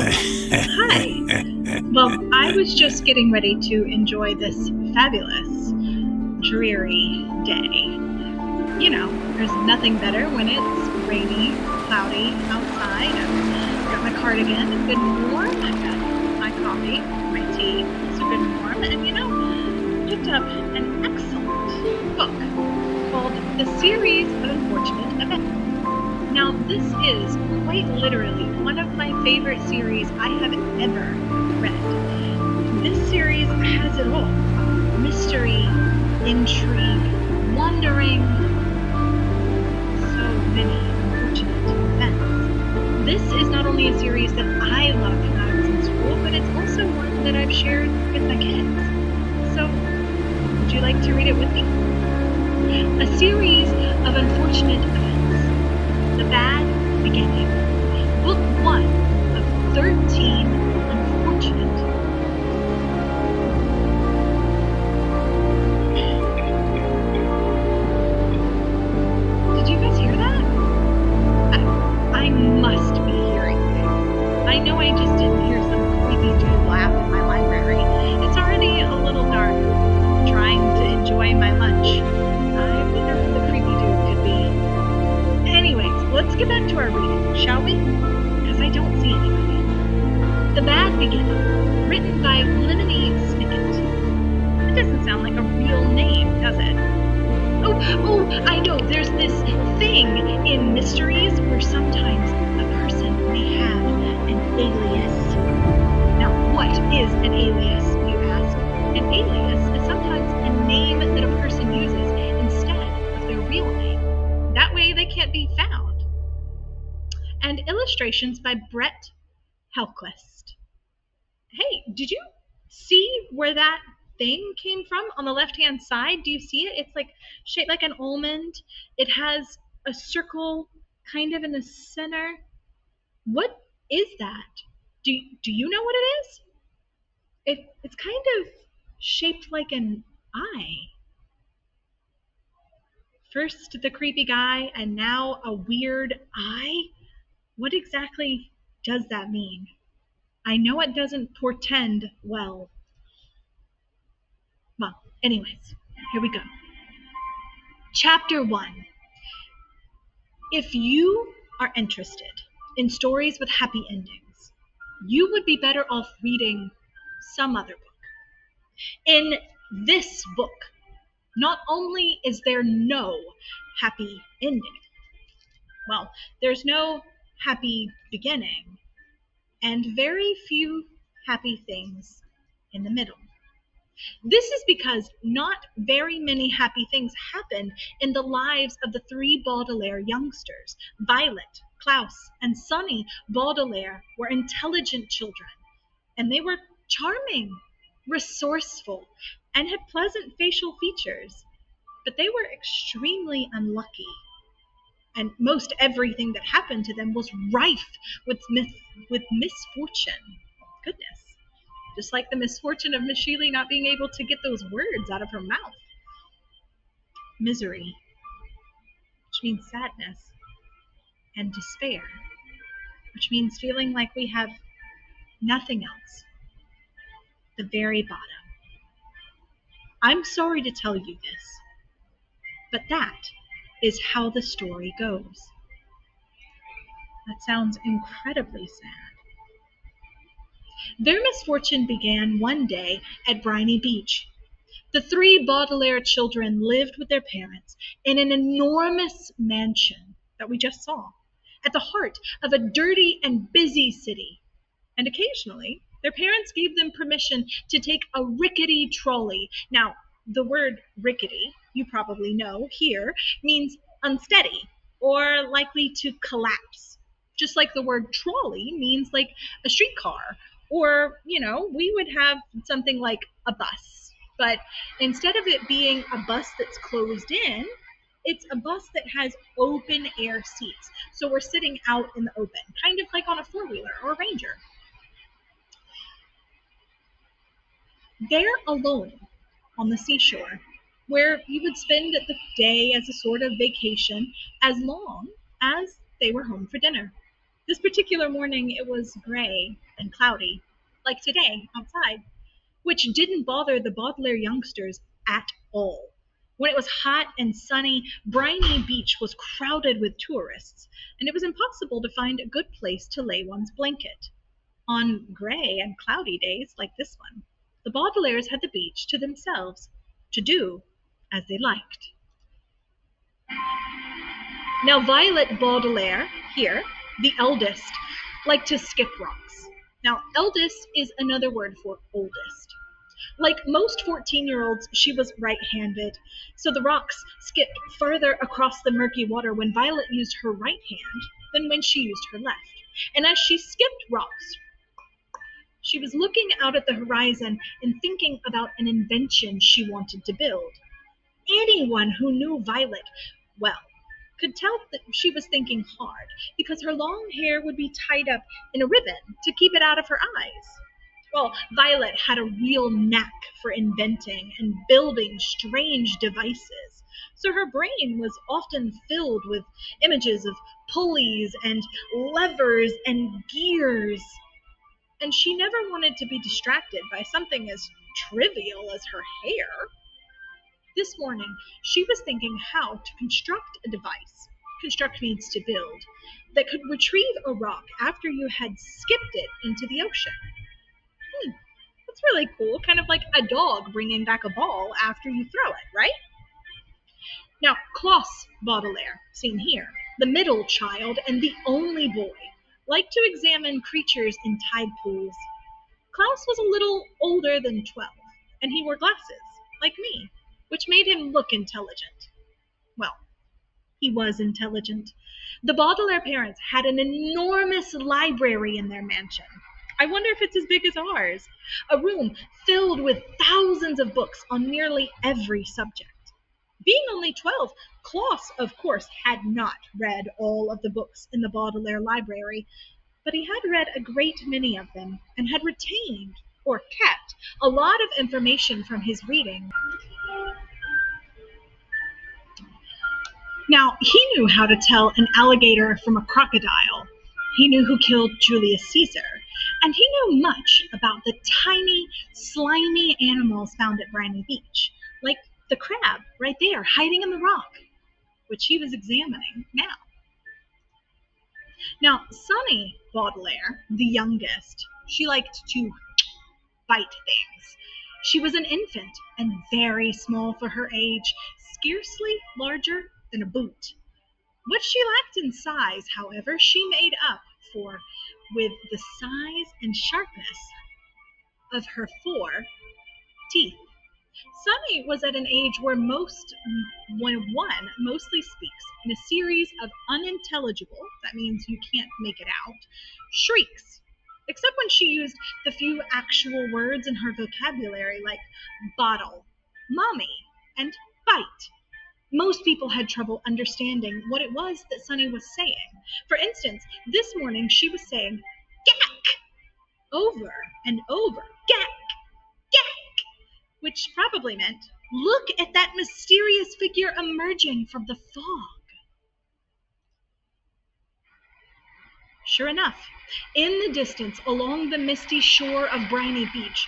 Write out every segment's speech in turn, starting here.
Hi. Well, I was just getting ready to enjoy this fabulous, dreary day. You know, there's nothing better when it's rainy, cloudy outside. I've got my cardigan, it's good and warm. I've got my coffee, my tea, also good and warm. And picked up an excellent book called The Series of Unfortunate Events. Now, this is quite literally one of my favorite series I have ever read. This series has it all. Mystery, intrigue, wandering, so many unfortunate events. This is not only a series that I loved when I was in school, but it's also one that I've shared with my kids. So, would you like to read it with me? A series of unfortunate events. The Bad Beginning. Book 1 of 13 Unfortunate. Did you guys hear that? I must be hearing things. I know I just didn't hear some creepy dude laugh in my library. It's already a little dark. I'm trying to enjoy my lunch. I wonder who the creepy dude could be. Anyways, let's get back to our reading, shall we? Because I don't see anybody. The Bad Beginning, written by Lemony Snicket. It doesn't sound like a real name, does it? Oh, I know, there's this thing in mysteries where sometimes a person may have an alias. Now, what is an alias, you ask? An alias is sometimes a name that a person uses instead of their real name. That way they can't be found. And illustrations by Brett Helquist. Hey, did you see where that thing came from on the left-hand side? Do you see it? It's like shaped like an almond. It has a circle kind of in the center. What is that? Do you know what it is? It's kind of shaped like an eye. First the creepy guy, and now a weird eye? What exactly does that mean? I know it doesn't portend well. Well, anyways, here we go. Chapter 1. If you are interested in stories with happy endings, you would be better off reading some other book. In this book, not only is there no happy ending, well, there's no happy beginning, and very few happy things in the middle. This is because not very many happy things happened in the lives of the three Baudelaire youngsters. Violet, Klaus, and Sonny Baudelaire were intelligent children, and they were charming, resourceful, and had pleasant facial features. But they were extremely unlucky, and most everything that happened to them was rife with misfortune. Goodness. Just like the misfortune of Miss Shealey not being able to get those words out of her mouth. Misery, which means sadness, and despair, which means feeling like we have nothing else. The very bottom. I'm sorry to tell you this, but that is how the story goes. That sounds incredibly sad. Their misfortune began one day at Briny Beach. The three Baudelaire children lived with their parents in an enormous mansion that we just saw, at the heart of a dirty and busy city. And occasionally, their parents gave them permission to take a rickety trolley. Now, the word rickety, you probably know here, means unsteady or likely to collapse. Just like the word trolley means like a streetcar, or, we would have something like a bus. But instead of it being a bus that's closed in, it's a bus that has open air seats. So we're sitting out in the open, kind of like on a four-wheeler or a Ranger. They're alone on the seashore, where you would spend the day as a sort of vacation as long as they were home for dinner. This particular morning it was gray and cloudy, like today outside, which didn't bother the Baudelaire youngsters at all. When it was hot and sunny, briny beach was crowded with tourists, and it was impossible to find a good place to lay one's blanket. On gray and cloudy days like this one, the Baudelaires had the beach to themselves, to do as they liked. Now, Violet Baudelaire, here, the eldest, liked to skip rocks. Now, eldest is another word for oldest. Like most 14-year-olds, she was right-handed, so the rocks skipped further across the murky water when Violet used her right hand than when she used her left. And as she skipped rocks, she was looking out at the horizon and thinking about an invention she wanted to build. Anyone who knew Violet well could tell that she was thinking hard because her long hair would be tied up in a ribbon to keep it out of her eyes. Well, Violet had a real knack for inventing and building strange devices, so her brain was often filled with images of pulleys and levers and gears. And she never wanted to be distracted by something as trivial as her hair. This morning, she was thinking how to construct a device, construct means to build, that could retrieve a rock after you had skipped it into the ocean. That's really cool, kind of like a dog bringing back a ball after you throw it, right? Now, Klaus Baudelaire, seen here, the middle child and the only boy, liked to examine creatures in tide pools. Klaus was a little older than 12, and he wore glasses, like me, which made him look intelligent. Well, he was intelligent. The Baudelaire parents had an enormous library in their mansion. I wonder if it's as big as ours. A room filled with thousands of books on nearly every subject. Being only 12, Klaus, of course, had not read all of the books in the Baudelaire library, but he had read a great many of them and had retained, or kept, a lot of information from his reading. Now, he knew how to tell an alligator from a crocodile. He knew who killed Julius Caesar, and he knew much about the tiny, slimy animals found at Briny Beach, like the crab right there hiding in the rock, which he was examining now. Now, Sunny Baudelaire, the youngest, she liked to bite things. She was an infant and very small for her age, scarcely larger than a boot. What she lacked in size, however, she made up for with the size and sharpness of her 4 teeth. Sunny was at an age where one mostly speaks in a series of unintelligible, that means you can't make it out, shrieks, except when she used the few actual words in her vocabulary like bottle, mommy, and bite. Most people had trouble understanding what it was that Sunny was saying. For instance, this morning she was saying, gack, over and over, gack, gack, which probably meant, look at that mysterious figure emerging from the fog. Sure enough, in the distance, along the misty shore of Briny Beach,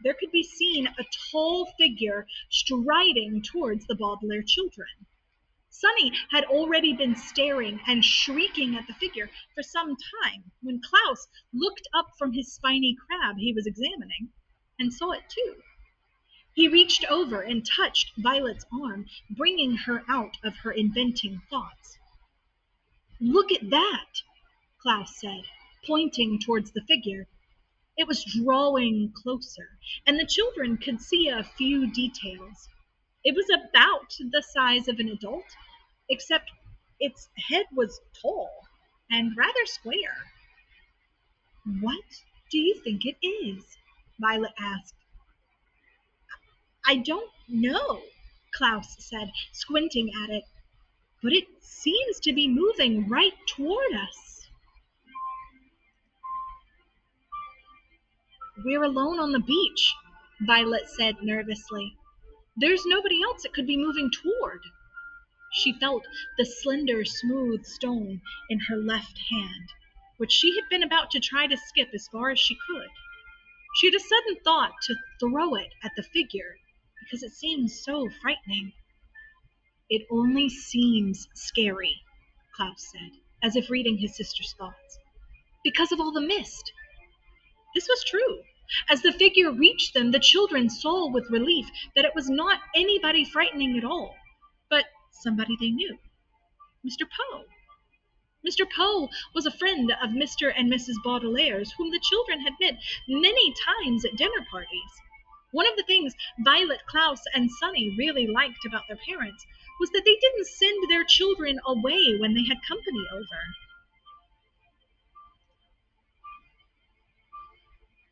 there could be seen a tall figure striding towards the Baudelaire children. Sunny had already been staring and shrieking at the figure for some time when Klaus looked up from his spiny crab he was examining and saw it too. He reached over and touched Violet's arm, bringing her out of her inventing thoughts. Look at that, Klaus said, pointing towards the figure. It was drawing closer, and the children could see a few details. It was about the size of an adult, except its head was tall and rather square. What do you think it is? Violet asked. I don't know, Klaus said, squinting at it, but it seems to be moving right toward us. We're alone on the beach, Violet said nervously. There's nobody else it could be moving toward. She felt the slender, smooth stone in her left hand, which she had been about to try to skip as far as she could. She had a sudden thought to throw it at the figure, because it seemed so frightening. "It only seems scary," Klaus said, as if reading his sister's thoughts, "because of all the mist." This was true. As the figure reached them, the children saw with relief that it was not anybody frightening at all, but somebody they knew. Mr. Poe. Mr. Poe was a friend of Mr. and Mrs. Baudelaire's, whom the children had met many times at dinner parties. One of the things Violet, Klaus, and Sunny really liked about their parents was that they didn't send their children away when they had company over,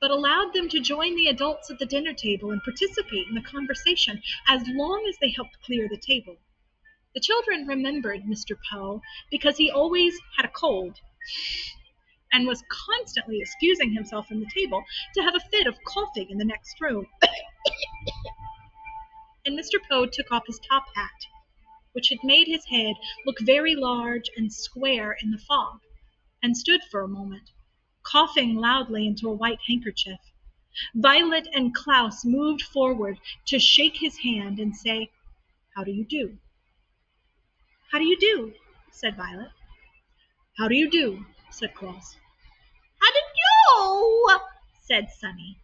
but allowed them to join the adults at the dinner table and participate in the conversation as long as they helped clear the table. The children remembered Mr. Poe because he always had a cold and was constantly excusing himself from the table to have a fit of coughing in the next room. And Mr. Poe took off his top hat, which had made his head look very large and square in the fog, and stood for a moment, coughing loudly into a white handkerchief. Violet and Klaus moved forward to shake his hand and say, "How do you do?" "How do you do?" said Violet. "How do you do?" said Klaus. "How do you?" said Sunny.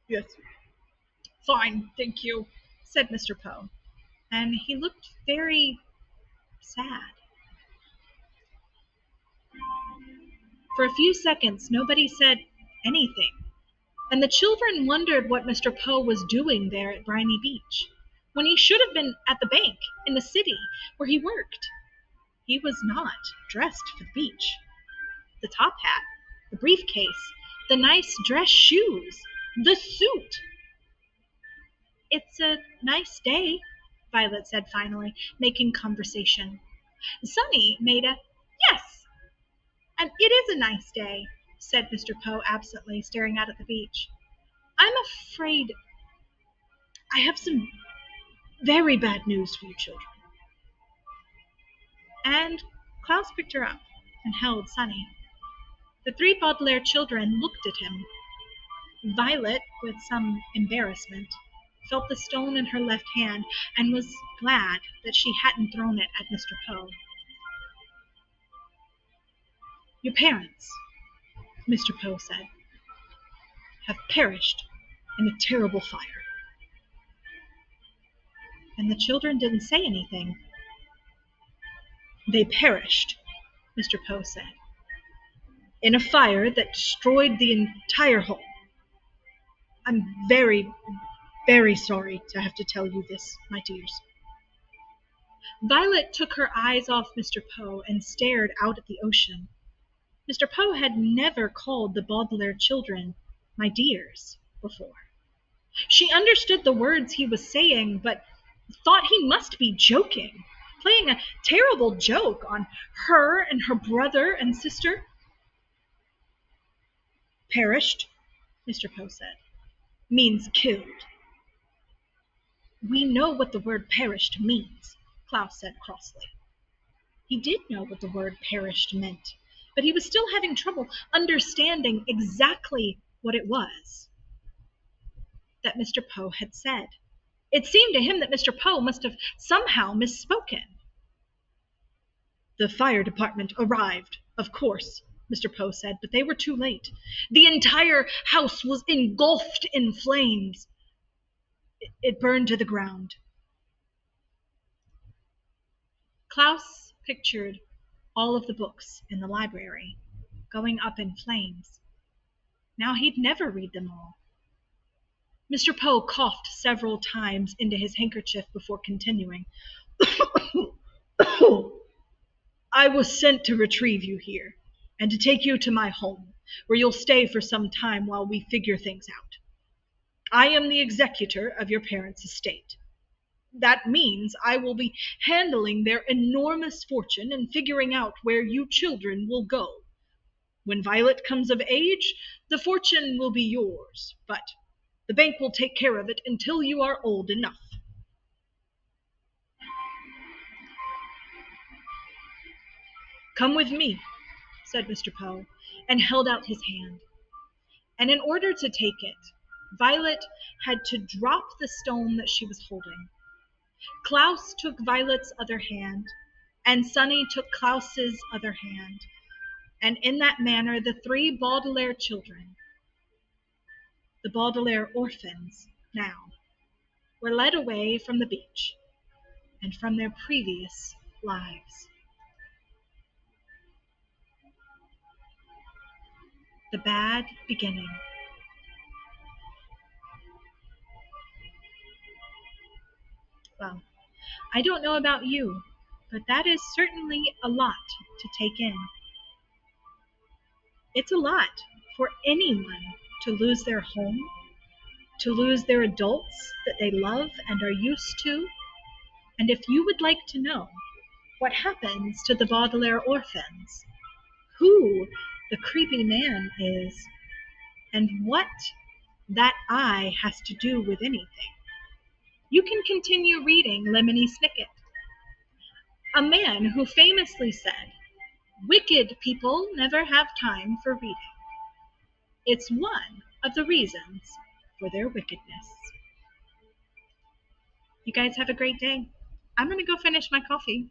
"Yes, fine, thank you," said Mr. Poe, and he looked very sad. For a few seconds, nobody said anything, and the children wondered what Mr. Poe was doing there at Briny Beach, when he should have been at the bank in the city where he worked. He was not dressed for the beach. The top hat, the briefcase, the nice dress shoes, the suit. "It's a nice day," Violet said finally, making conversation. Sunny made a "yes," and "it is a nice day," said Mr. Poe absently, staring out at the beach. "I'm afraid I have some very bad news for you children." And Klaus picked her up and held Sunny. The three Baudelaire children looked at him. Violet, with some embarrassment, felt the stone in her left hand and was glad that she hadn't thrown it at Mr. Poe. "Your parents," Mr. Poe said, "have perished in a terrible fire." And the children didn't say anything. "They perished," Mr. Poe said, "in a fire that destroyed the entire home. I'm very, very sorry to have to tell you this, my dears." Violet took her eyes off Mr. Poe and stared out at the ocean. Mr. Poe had never called the Baudelaire children "my dears" before. She understood the words he was saying, but thought he must be joking, playing a terrible joke on her and her brother and sister. "Perished," Mr. Poe said, "means killed." "We know what the word perished means," Klaus said crossly. He did know what the word perished meant, but he was still having trouble understanding exactly what it was that Mr. Poe had said. It seemed to him that Mr. Poe must have somehow misspoken. "The fire department arrived, of course," Mr. Poe said, "but they were too late. The entire house was engulfed in flames. It burned to the ground." Klaus pictured all of the books in the library going up in flames. Now he'd never read them all. Mr. Poe coughed several times into his handkerchief before continuing. "I was sent to retrieve you here, and to take you to my home, where you'll stay for some time while we figure things out. I am the executor of your parents' estate. That means I will be handling their enormous fortune and figuring out where you children will go. When Violet comes of age, the fortune will be yours, but the bank will take care of it until you are old enough." "Come with me," said Mr. Poe, and held out his hand. And in order to take it, Violet had to drop the stone that she was holding. Klaus took Violet's other hand, and Sonny took Klaus's other hand, and in that manner the three Baudelaire children, the Baudelaire orphans now, were led away from the beach and from their previous lives. The Bad Beginning. Well, I don't know about you, but that is certainly a lot to take in. It's a lot for anyone to lose their home, to lose their adults that they love and are used to. And if you would like to know what happens to the Baudelaire orphans, who the creepy man is, and what that eye has to do with anything, you can continue reading Lemony Snicket, a man who famously said, "Wicked people never have time for reading. It's one of the reasons for their wickedness." You guys have a great day. I'm going to go finish my coffee.